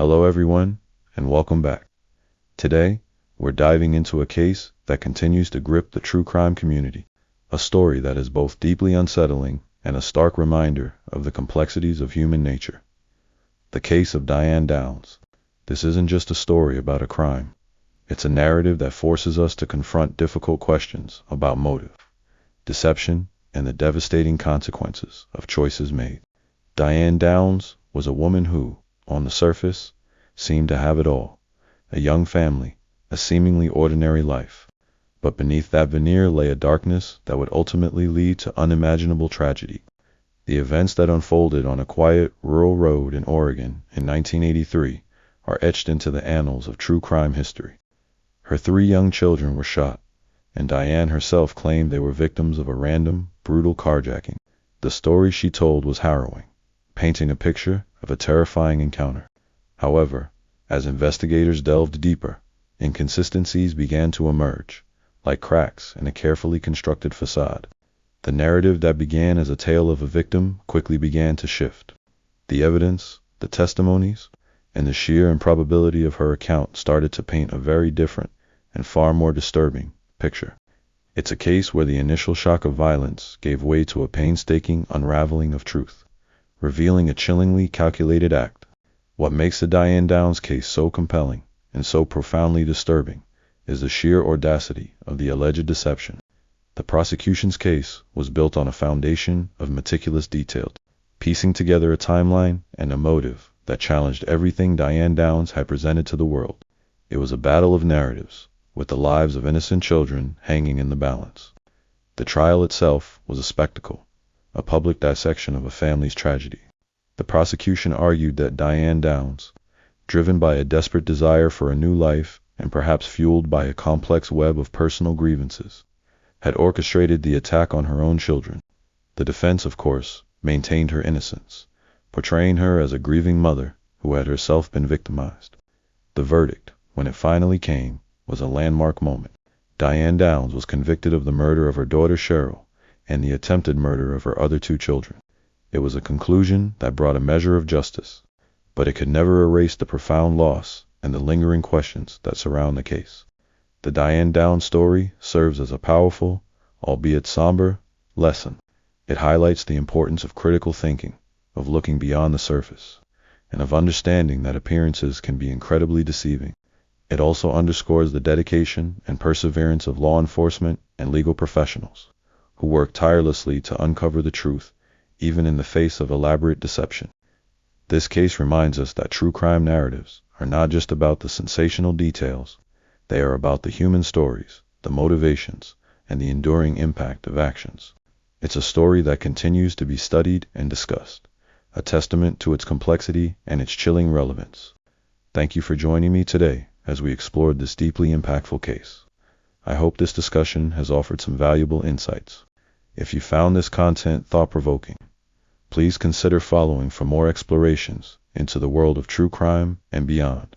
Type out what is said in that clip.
Hello everyone, and welcome back. Today, we're diving into a case that continues to grip the true crime community, a story that is both deeply unsettling and a stark reminder of the complexities of human nature. The case of Diane Downs. This isn't just a story about a crime. It's a narrative that forces us to confront difficult questions about motive, deception, and the devastating consequences of choices made. Diane Downs was a woman who, on the surface, seemed to have it all: a young family, a seemingly ordinary life. But beneath that veneer lay a darkness that would ultimately lead to unimaginable tragedy. The events that unfolded on a quiet, rural road in Oregon in 1983 are etched into the annals of true crime history. Her 3 young children were shot, and Diane herself claimed they were victims of a random, brutal carjacking. The story she told was harrowing, painting a picture of a terrifying encounter. However, as investigators delved deeper, inconsistencies began to emerge, like cracks in a carefully constructed facade. The narrative that began as a tale of a victim quickly began to shift. The evidence, the testimonies, and the sheer improbability of her account started to paint a very different and far more disturbing picture. It's a case where the initial shock of violence gave way to a painstaking unraveling of truth, revealing a chillingly calculated act. What makes the Diane Downs case so compelling and so profoundly disturbing is the sheer audacity of the alleged deception. The prosecution's case was built on a foundation of meticulous detail, piecing together a timeline and a motive that challenged everything Diane Downs had presented to the world. It was a battle of narratives, with the lives of innocent children hanging in the balance. The trial itself was a spectacle, a public dissection of a family's tragedy. The prosecution argued that Diane Downs, driven by a desperate desire for a new life and perhaps fueled by a complex web of personal grievances, had orchestrated the attack on her own children. The defense, of course, maintained her innocence, portraying her as a grieving mother who had herself been victimized. The verdict, when it finally came, was a landmark moment. Diane Downs was convicted of the murder of her daughter Cheryl and the attempted murder of her other 2 children. It was a conclusion that brought a measure of justice, but it could never erase the profound loss and the lingering questions that surround the case. The Diane Downs story serves as a powerful, albeit somber, lesson. It highlights the importance of critical thinking, of looking beyond the surface, and of understanding that appearances can be incredibly deceiving. It also underscores the dedication and perseverance of law enforcement and legal professionals, who work tirelessly to uncover the truth, even in the face of elaborate deception. This case reminds us that true crime narratives are not just about the sensational details. They are about the human stories, the motivations, and the enduring impact of actions. It's a story that continues to be studied and discussed, a testament to its complexity and its chilling relevance. Thank you for joining me today as we explored this deeply impactful case. I hope this discussion has offered some valuable insights. If you found this content thought-provoking, please consider following for more explorations into the world of true crime and beyond.